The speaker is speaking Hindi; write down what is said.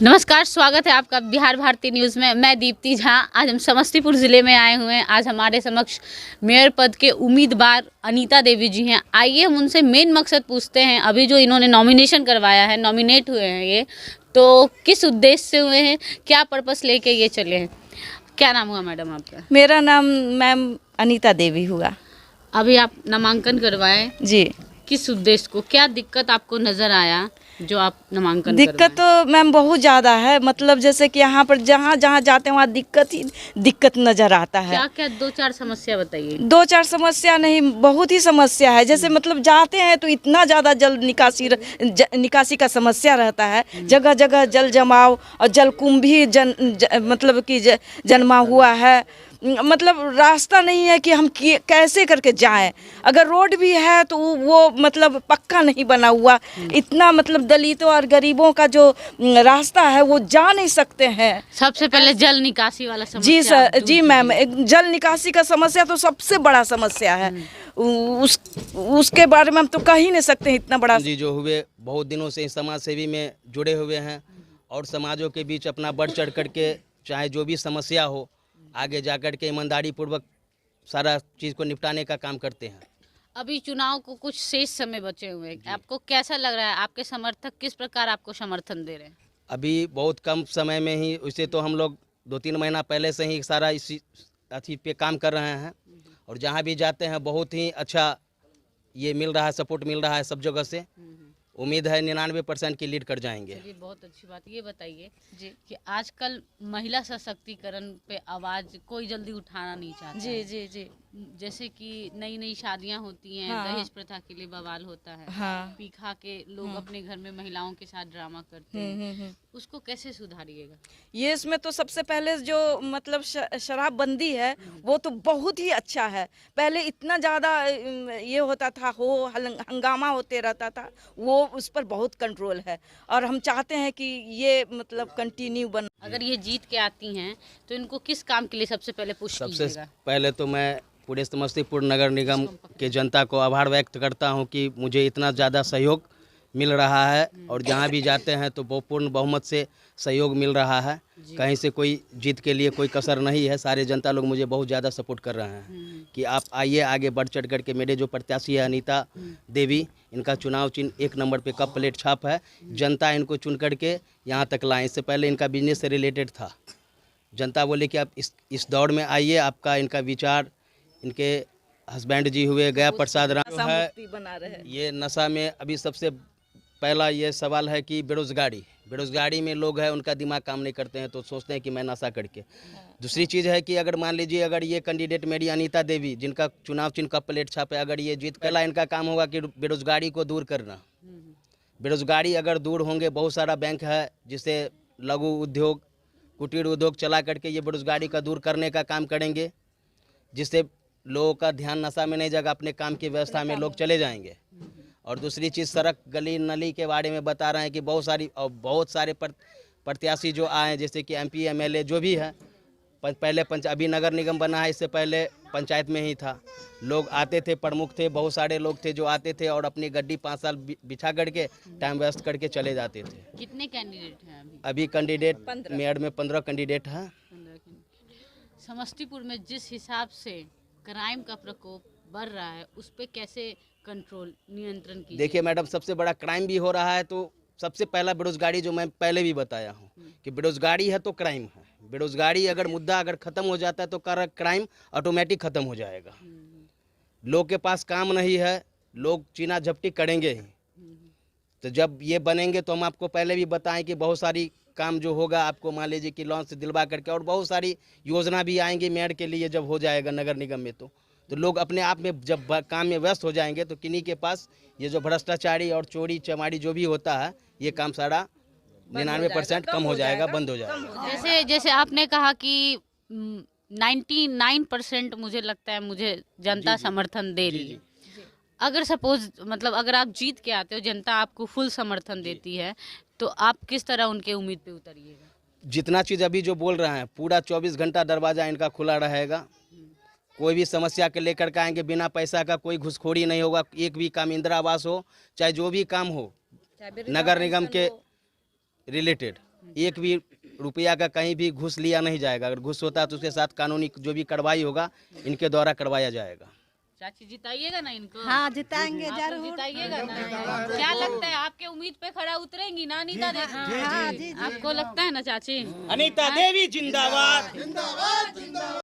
नमस्कार, स्वागत है आपका बिहार भारती न्यूज़ में। मैं दीप्ति झा। आज हम समस्तीपुर ज़िले में आए हुए हैं। आज हमारे समक्ष मेयर पद के उम्मीदवार अनीता देवी जी हैं। आइए हम उनसे मेन मकसद पूछते हैं। अभी जो इन्होंने नॉमिनेशन करवाया है, नॉमिनेट हुए हैं ये, तो किस उद्देश्य से हुए हैं, क्या पर्पस लेके ये चले हैं? क्या नाम हुआ मैडम आपका? मेरा नाम मैम अनीता देवी हुआ। अभी आप नामांकन करवाए जी। किस उद्देश्य को, क्या दिक्कत आपको नज़र आया जो आप नामांकन दिक्कत तो मैम बहुत ज़्यादा है। मतलब जैसे कि यहाँ पर जहाँ जहाँ जाते हैं वहाँ दिक्कत नज़र आता है। क्या क्या दो चार समस्या बताइए। दो चार समस्या नहीं, बहुत ही समस्या है। जैसे मतलब जाते हैं तो इतना ज़्यादा जल निकासी का समस्या रहता है। जगह जगह जल जमाव और जलकुंभ भी मतलब कि जन्मा हुआ है। मतलब रास्ता नहीं है कि हम कैसे करके जाएं। अगर रोड भी है तो वो मतलब पक्का नहीं बना हुआ। इतना मतलब दलितों और गरीबों का जो रास्ता है वो जा नहीं सकते हैं। सबसे पहले जल निकासी वाला समस्या। जी सर, जी मैम, जल निकासी का समस्या तो सबसे बड़ा समस्या है। उसके बारे में हम तो कह ही नहीं सकते इतना बड़ा। जी जो हुए बहुत दिनों से इस समाज सेवी में जुड़े हुए हैं और समाजों के बीच अपना बढ़ चढ़ करके चाहे जो भी समस्या हो आगे जाकर के ईमानदारी पूर्वक सारा चीज़ को निपटाने का काम करते हैं। अभी चुनाव को कुछ शेष समय बचे हुए हैं, आपको कैसा लग रहा है? आपके समर्थक किस प्रकार आपको समर्थन दे रहे हैं? अभी बहुत कम समय में ही, उसे तो हम लोग 2-3 महीना पहले से ही सारा इसी अथी पे काम कर रहे हैं और जहाँ भी जाते हैं बहुत ही अच्छा ये मिल रहा है, सपोर्ट मिल रहा है सब जगह से। उम्मीद है 99% की लीड कर जाएंगे। चलिए, बहुत अच्छी बात। ये बताइए जी कि आजकल महिला सशक्तिकरण पे आवाज़ कोई जल्दी उठाना नहीं चाहता। जी जी जी। जैसे कि नई नई शादियां होती हैं, हाँ। दहेज प्रथा के लिए बवाल होता है। हाँ। पी खा के लोग अपने घर में महिलाओं के साथ ड्रामा करते हैं। उसको कैसे सुधारिएगा? ये इसमें तो सबसे पहले जो मतलब शराबबंदी है वो तो बहुत ही अच्छा है। पहले इतना ज़्यादा ये होता था, हंगामा होते रहता था, वो उस पर बहुत कंट्रोल है और हम चाहते हैं कि ये मतलब कंटिन्यू बन। अगर ये जीत के आती हैं तो इनको किस काम के लिए सबसे पहले पुश सबसे कीजिएगा? पहले तो मैं पूरे समस्तीपुर नगर निगम के जनता को आभार व्यक्त करता हूं कि मुझे इतना ज़्यादा सहयोग मिल रहा है और जहां भी जाते हैं तो वो पूर्ण बहुमत से सहयोग मिल रहा है। कहीं से कोई जीत के लिए कोई कसर नहीं है। सारे जनता लोग मुझे बहुत ज़्यादा सपोर्ट कर रहे हैं कि आप आइए, आगे बढ़ चढ़ करके। मेरे जो प्रत्याशी है अनीता देवी, इनका चुनाव चिन्ह 1 नंबर पे कप प्लेट छाप है। जनता इनको चुन करके यहाँ तक लाए। इससे पहले इनका बिजनेस से रिलेटेड था। जनता बोले कि आप इस दौड़ में आइए, आपका इनका विचार, इनके हस्बैंड जी हुए गया प्रसाद राम जो है बना रहे। ये नशा में अभी सबसे पहला ये सवाल है कि बेरोजगारी में लोग हैं, उनका दिमाग काम नहीं करते हैं तो सोचते हैं कि मैं नशा करके। दूसरी चीज़ है कि अगर मान लीजिए अगर ये कैंडिडेट मेरी अनीता देवी, जिनका चुनाव चिन्ह का प्लेट छाप है, अगर ये जीत, पहला इनका काम होगा कि बेरोजगारी को दूर करना। बेरोजगारी अगर दूर होंगे, बहुत सारा बैंक है जिससे लघु उद्योग, कुटीर उद्योग चला करके ये बेरोजगारी का दूर करने का काम करेंगे, जिससे लोगों का ध्यान नशा में नहीं जाएगा, अपने काम की व्यवस्था में लोग चले जाएंगे। और दूसरी चीज़ सड़क गली नली के बारे में बता रहे हैं कि बहुत सारे प्रत्याशी जो आए, जैसे कि MP MLA जो भी है, पहले अभी नगर निगम बना है, इससे पहले पंचायत में ही था। लोग आते थे, प्रमुख थे, बहुत सारे लोग थे जो आते थे और अपनी गड्डी 5 साल बिछा करके टाइम वेस्ट करके चले जाते थे। कितने कैंडिडेट हैं अभी? अभी कैंडिडेट मेयर में 15 कैंडिडेट हैं। 15 कैंडिडेट। समस्तीपुर में जिस हिसाब से क्राइम का प्रकोप बढ़ रहा है, उस पे कैसे कंट्रोल, नियंत्रण कीजिए? देखिए मैडम, सबसे बड़ा क्राइम भी हो रहा है, तो सबसे पहला बेरोजगारी, जो मैं पहले भी बताया हूँ कि बेरोजगारी है तो क्राइम है। बेरोजगारी अगर मुद्दा अगर ख़त्म हो जाता है तो क्राइम ऑटोमेटिक ख़त्म हो जाएगा। लोग के पास काम नहीं है, लोग चीना झपटी करेंगे ही। तो जब ये बनेंगे तो हम आपको पहले भी बताएं कि बहुत सारी काम जो होगा, आपको मान लीजिए कि लोन से दिलवा करके, और बहुत सारी योजना भी आएंगी मेयर के लिए जब हो जाएगा नगर निगम में। तो लोग अपने आप में जब काम में व्यस्त हो जाएंगे तो किन्हीं के पास ये जो भ्रष्टाचारी और चोरी चमारी जो भी होता है, ये काम सारा 99% कम हो जाएगा, बंद हो जाएगा। जैसे आपने कहा कि 99% मुझे लगता है मुझे जनता समर्थन दे रही है। अगर सपोज मतलब अगर आप जीत के आते हो, जनता आपको फुल समर्थन देती है, तो आप किस तरह उनके उम्मीद पे उतरिएगा? जितना चीज़ अभी जो बोल रहे हैं, पूरा 24 घंटा दरवाज़ा इनका खुला रहेगा। कोई भी समस्या के लेकर के आएंगे, बिना पैसा का कोई घुसखोरी नहीं होगा। एक भी काम, इंदिरा आवास हो चाहे जो भी काम हो नगर निगम के रिलेटेड, एक भी रुपया का कहीं भी घूस लिया नहीं जाएगा। अगर घूस होता है तो उसके साथ कानूनी जो भी कार्रवाई होगा इनके द्वारा करवाया जाएगा। चाची जिताइएगा ना इनको? हाँ जिताएंगे आप लोग जरूर। जिताइएगा ना? क्या लगता है आपके उम्मीद पे खरा उतरेंगी ना अनीता देवी? हाँ जी आपको लगता है ना चाची? अनीता देवी जिंदाबाद।